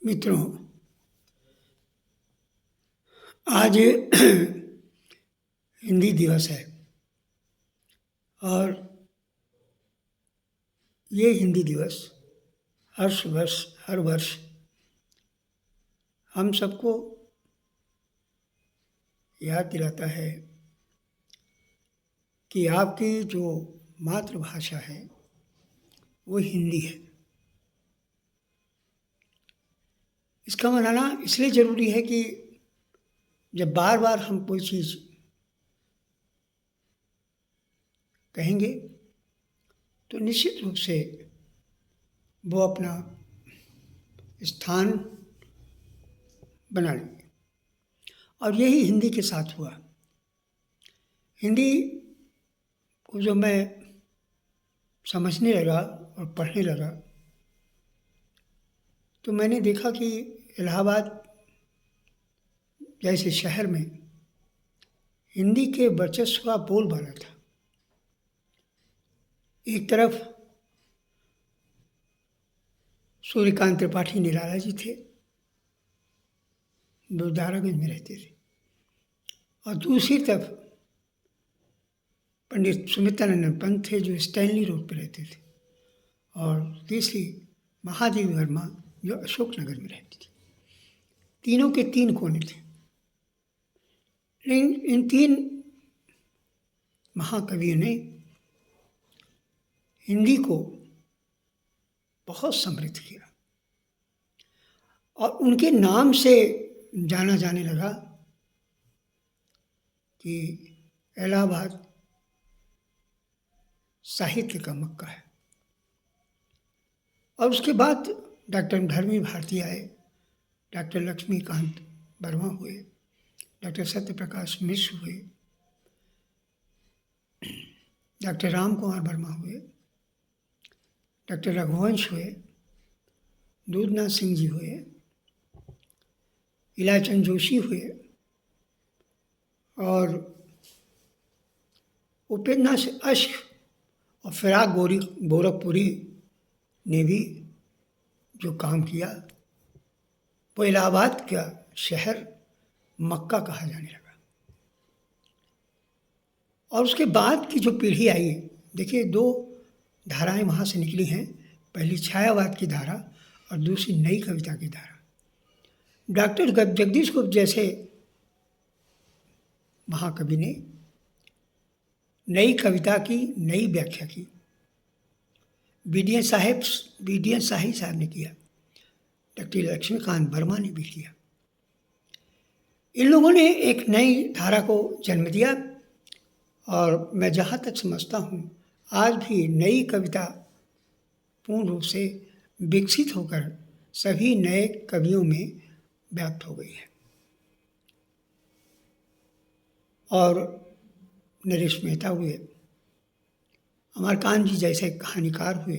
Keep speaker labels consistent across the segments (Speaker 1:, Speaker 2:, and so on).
Speaker 1: मित्रों, आज हिंदी दिवस है और ये हिंदी दिवस हर वर्ष हम सबको याद दिलाता है कि आपकी जो मातृभाषा है वो हिंदी है। इसका मनाना इसलिए ज़रूरी है कि जब बार बार हम कोई चीज़ कहेंगे तो निश्चित रूप से वो अपना स्थान बना लेंगे और यही हिंदी के साथ हुआ। हिंदी को जो मैं समझने लगा और पढ़ने लगा तो मैंने देखा कि इलाहाबाद जैसे शहर में हिंदी के वर्चस्व का बोलबाला था। एक तरफ सूर्यकांत त्रिपाठी निराला जी थे, जो दारागंज में रहते थे, और दूसरी तरफ पंडित सुमित्रानंद पंत थे, जो स्टैनली रोड पर रहते थे, और तीसरी महादेवी वर्मा, जो अशोकनगर में रहती थी। तीनों के तीन कोने थे। लेकिन इन तीन महाकवियों ने हिंदी को बहुत समृद्ध किया और उनके नाम से जाना जाने लगा कि इलाहाबाद साहित्य का मक्का है। और उसके बाद डॉक्टर धर्मी भारती आए, डॉक्टर लक्ष्मीकांत वर्मा हुए, डॉक्टर सत्यप्रकाश मिश्र हुए, डॉक्टर राम कुमार वर्मा हुए, डॉक्टर रघुवंश हुए, दूधनाथ सिंह जी हुए, इलाचंद जोशी हुए, और उपेंद्रनाथ अश्क और फिराक गोरखपुरी ने भी जो काम किया वो इलाहाबाद का शहर मक्का कहा जाने लगा। और उसके बाद की जो पीढ़ी आई, देखिए दो धाराएं वहाँ से निकली हैं। पहली छायावाद की धारा और दूसरी नई कविता की धारा। डॉक्टर जगदीश गुप्त जैसे महाकवि ने नई कविता की नई व्याख्या की। बीडीएन शाही साहब ने किया, डॉक्टर लक्ष्मीकांत वर्मा ने भी किया। इन लोगों ने एक नई धारा को जन्म दिया और मैं जहाँ तक समझता हूँ आज भी नई कविता पूर्ण रूप से विकसित होकर सभी नए कवियों में व्याप्त हो गई है। और नरेश मेहता हुए, अमरकांत जी जैसे कहानीकार हुए,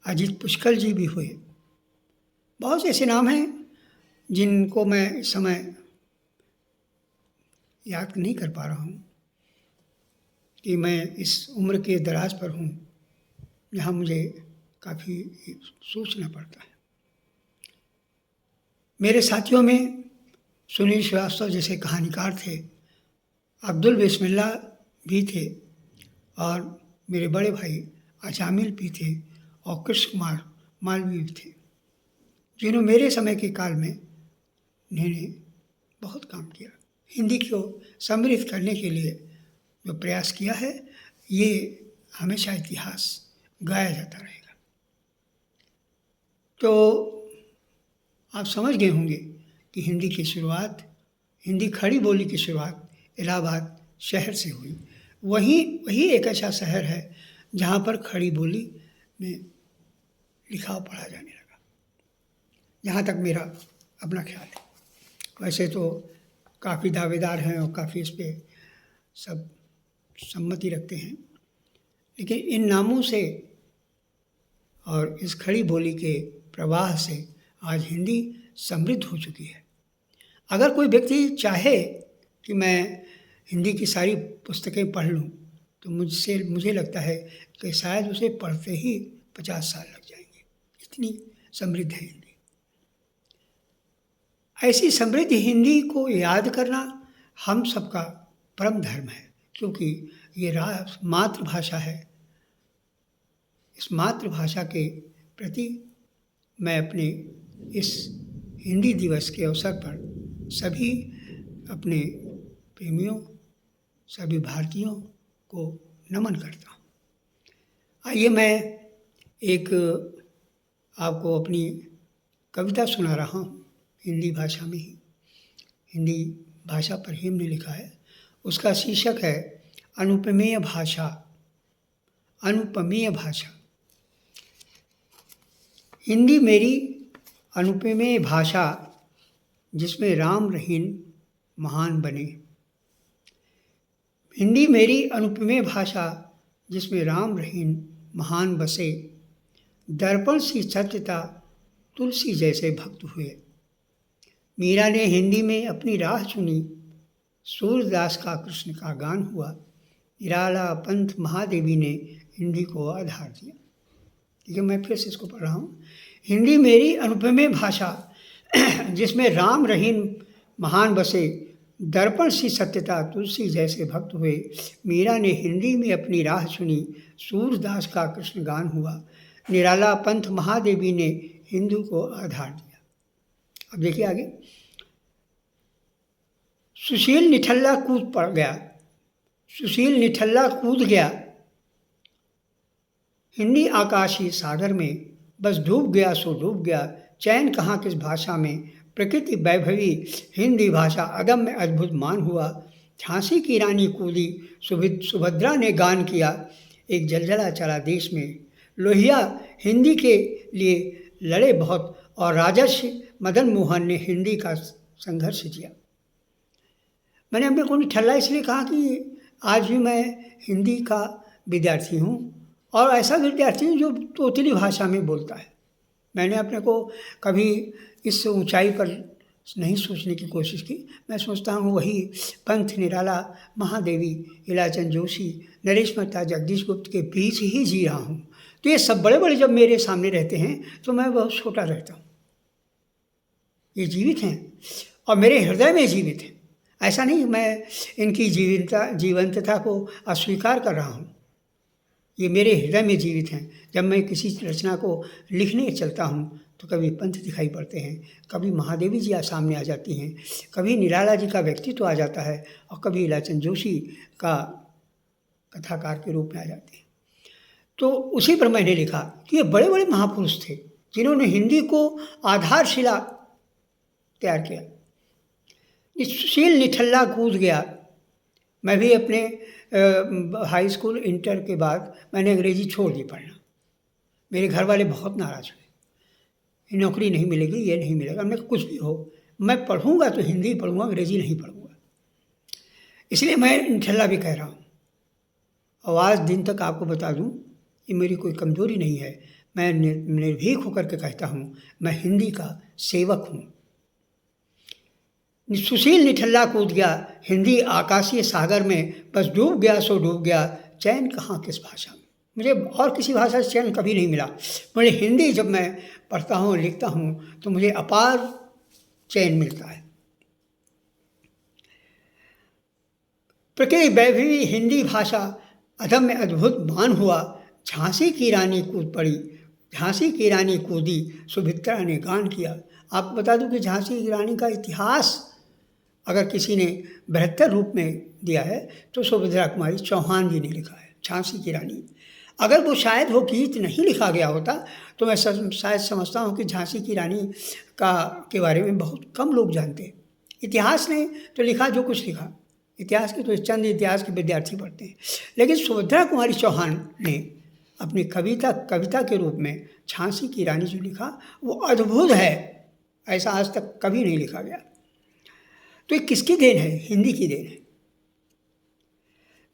Speaker 1: अजीत पुष्कर जी भी हुए। बहुत से ऐसे नाम हैं जिनको मैं इस समय याद नहीं कर पा रहा हूँ कि मैं इस उम्र के दराज पर हूँ जहाँ मुझे काफ़ी सोचना पड़ता है। मेरे साथियों में सुनील श्रीवास्तव जैसे कहानीकार थे, अब्दुल बिस्मिल्लाह भी थे, और मेरे बड़े भाई अजामिल भी थे, और कृष्ण कुमार मालवीय भी थे, जिन्होंने मेरे समय के काल में इन्होंने बहुत काम किया। हिंदी को समृद्ध करने के लिए जो प्रयास किया है, ये हमेशा इतिहास गाया जाता रहेगा। तो आप समझ गए होंगे कि हिंदी की शुरुआत, हिंदी खड़ी बोली की शुरुआत इलाहाबाद शहर से हुई। वही एक ऐसा शहर है जहाँ पर खड़ी बोली में लिखा पढ़ा जाने लगा, जहाँ तक मेरा अपना ख्याल है। वैसे तो काफ़ी दावेदार हैं और काफ़ी इस पर सब सम्मति रखते हैं, लेकिन इन नामों से और इस खड़ी बोली के प्रवाह से आज हिंदी समृद्ध हो चुकी है। अगर कोई व्यक्ति चाहे कि मैं हिंदी की सारी पुस्तकें पढ़ लूँ तो मुझे लगता है कि शायद उसे पढ़ते ही 50 साल लग जाएंगे, इतनी समृद्ध है हिंदी। ऐसी समृद्ध हिंदी को याद करना हम सबका परम धर्म है, क्योंकि ये मातृभाषा है। इस मातृभाषा के प्रति मैं अपने इस हिंदी दिवस के अवसर पर सभी अपने प्रेमियों, सभी भारतीयों को नमन करता हूँ। आइए मैं एक आपको अपनी कविता सुना रहा हूँ, हिंदी भाषा में ही। हिंदी भाषा पर ही हमने लिखा है। उसका शीर्षक है अनुपमेय भाषा। अनुपमेय भाषा। हिंदी मेरी अनुपमेय भाषा, जिसमें राम रहीन महान बने। हिंदी मेरी अनुपमेय भाषा, जिसमें राम रहीन महान बसे। दर्पण सी सत्यता, तुलसी जैसे भक्त हुए। मीरा ने हिंदी में अपनी राह चुनी, सूरदास का कृष्ण का गान हुआ। निराला पंथ महादेवी ने हिंदी को आधार दिया। ठीक है, मैं फिर से इसको पढ़ रहा हूँ। हिंदी मेरी अनुपमेय भाषा, जिसमें राम रहीन महान बसे। दर्पण सी सत्यता, तुलसी जैसे भक्त हुए। मीरा ने हिंदी में अपनी राह चुनी, सूरदास का कृष्ण गान हुआ। निराला पंथ महादेवी ने हिंदू को आधार दिया। अब देखिए आगे। सुशील निठल्ला कूद पड़ गया। सुशील निठल्ला कूद गया हिंदी आकाशीय सागर में। बस डूब गया सो डूब गया, चैन कहाँ किस भाषा में। प्रकृति वैभवी हिंदी भाषा, अदम्य अद्भुत मान हुआ। झांसी की रानी कूदी, सुभद्रा ने गान किया। एक जलजला चला देश में। लोहिया हिंदी के लिए लड़े बहुत, और राजर्षि मदन मोहन ने हिंदी का संघर्ष किया। मैंने अपने को निठल्ला इसलिए कहा कि आज भी मैं हिंदी का विद्यार्थी हूँ, और ऐसा विद्यार्थी हूँ जो तोतली भाषा में बोलता है। मैंने अपने को कभी इस ऊंचाई पर नहीं सोचने की कोशिश की। मैं सोचता हूँ वही पंथ, निराला, महादेवी, इलाचंद जोशी, नरेश मेहता, जगदीश गुप्त के बीच ही जी रहा हूँ। तो ये सब बड़े बड़े जब मेरे सामने रहते हैं तो मैं बहुत छोटा रहता हूँ। ये जीवित हैं और मेरे हृदय में जीवित हैं। ऐसा नहीं मैं इनकी जीवंतता को अस्वीकार कर रहा हूँ। ये मेरे हृदय में जीवित हैं। जब मैं किसी रचना को लिखने चलता हूँ तो कभी पंथ दिखाई पड़ते हैं, कभी महादेवी जी सामने आ जाती हैं, कभी निराला जी का व्यक्तित्व आ जाता है, और कभी इलाचंद जोशी का कथाकार के रूप में आ जाते हैं। तो उसी पर मैंने लिखा कि ये बड़े बड़े महापुरुष थे जिन्होंने हिंदी को आधारशिला तैयार किया। सुशील निठल्ला कूद गया। मैं भी अपने हाई स्कूल इंटर के बाद मैंने अंग्रेजी छोड़ दी पढ़ना। मेरे घर वाले बहुत नाराज़ हुए, नौकरी नहीं मिलेगी, ये नहीं मिलेगा। हमने कुछ भी हो, मैं पढ़ूंगा तो हिंदी पढ़ूंगा, अंग्रेजी नहीं पढ़ूंगा। इसलिए मैं निठल्ला भी कह रहा हूँ। और आज दिन तक आपको बता दूँ, ये मेरी कोई कमज़ोरी नहीं है। मैं निर्भीक होकर के कहता हूँ, मैं हिंदी का सेवक हूँ। सुशील निठल्ला कूद गया हिंदी आकाशीय सागर में। बस डूब गया सो डूब गया, चैन कहाँ किस भाषा में। मुझे और किसी भाषा से चैन कभी नहीं मिला। मुझे हिंदी जब मैं पढ़ता हूँ, लिखता हूँ, तो मुझे अपार चैन मिलता है। प्रकृति वैभवी हिंदी भाषा, अदम्य अद्भुत मान हुआ। झांसी की रानी कूद पड़ी, झांसी की रानी कूदी, सुभद्रा ने गान किया। आपको बता दूं कि झांसी की रानी का इतिहास अगर किसी ने बृहत्तर रूप में दिया है तो सुभद्रा कुमारी चौहान जी ने लिखा है, झांसी की रानी। अगर वो शायद वो गीत नहीं लिखा गया होता तो मैं शायद समझता हूँ कि झांसी की रानी के बारे में बहुत कम लोग जानते हैं। इतिहास ने तो लिखा जो कुछ लिखा, इतिहास के तो चंद इतिहास के विद्यार्थी पढ़ते हैं, लेकिन सुभद्रा कुमारी चौहान ने अपनी कविता के रूप में झांसी की रानी जो लिखा वो अद्भुत है। ऐसा आज तक कभी नहीं लिखा गया। तो ये किसकी देन है? हिंदी की देन है।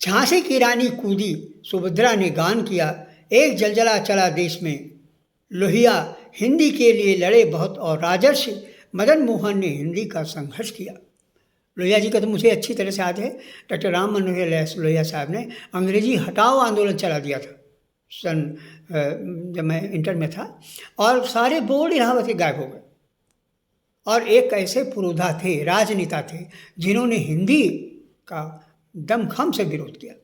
Speaker 1: झांसी की रानी कूदी, सुभद्रा ने गान किया। एक जलजला चला देश में। लोहिया हिंदी के लिए लड़े बहुत, और राजर्षि मदन मोहन ने हिंदी का संघर्ष किया। लोहिया जी का तो मुझे अच्छी तरह से याद है। डॉक्टर राम मनोहर लोहिया साहब ने अंग्रेजी हटाओ आंदोलन चला दिया था जब मैं इंटर में था, और सारे बोर्ड इलाहाबाद के गायब हो गए। और एक ऐसे पुरोधा थे, राजनेता थे, जिन्होंने हिंदी का दमखम से विरोध किया।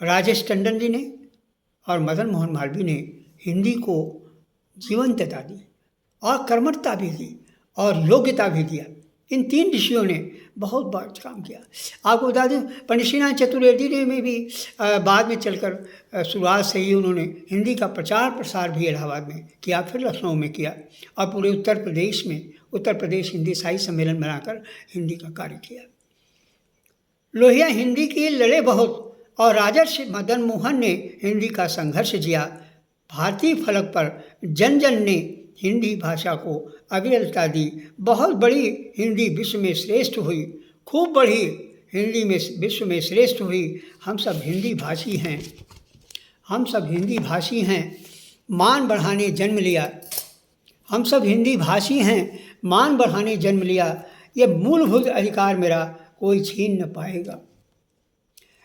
Speaker 1: राजेश टंडन जी ने और मदन मोहन मालवीय ने हिंदी को जीवंतता दी और कर्मठता भी दी और योग्यता भी दिया। इन तीन ऋषियों ने बहुत बड़ा काम किया। आपको बता दें, पंडित श्रीनाथ चतुर्वेदी ने में भी बाद में चलकर शुरुआत से ही उन्होंने हिंदी का प्रचार प्रसार भी इलाहाबाद में किया, फिर लखनऊ में किया और पूरे उत्तर प्रदेश में उत्तर प्रदेश हिंदी साहित्य सम्मेलन बनाकर हिंदी का कार्य किया। लोहिया हिंदी की लड़े बहुत और राजर्षि मदन मोहन ने हिंदी का संघर्ष जिया। भारतीय फलक पर जन जन ने हिंदी भाषा को अग्रता दी। बहुत बड़ी हिंदी विश्व में श्रेष्ठ हुई, खूब बड़ी हिंदी में विश्व में श्रेष्ठ हुई। हम सब हिंदी भाषी हैं, हम सब हिंदी भाषी हैं, मान बढ़ाने जन्म लिया। हम सब हिंदी भाषी हैं, मान बढ़ाने जन्म लिया। ये मूलभूत अधिकार मेरा कोई छीन न पाएगा।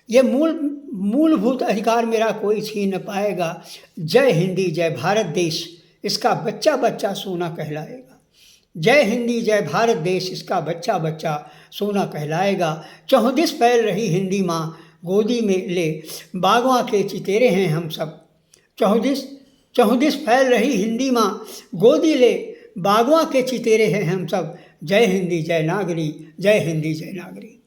Speaker 1: ये मूलभूत अधिकार मेरा कोई छीन न पाएगा। जय हिंदी जय भारत देश, इसका बच्चा बच्चा सोना कहलाएगा। जय हिंदी जय भारत देश, इसका बच्चा बच्चा सोना कहलाएगा। चहुदिस फैल रही हिंदी माँ, गोदी में ले बागवा के चितेरे हैं हम सब। चहुदिस फैल रही हिंदी माँ, गोदी ले बागवा के चितेरे हैं हम सब। जय हिंदी जय नागरी, जय हिंदी जय नागरी।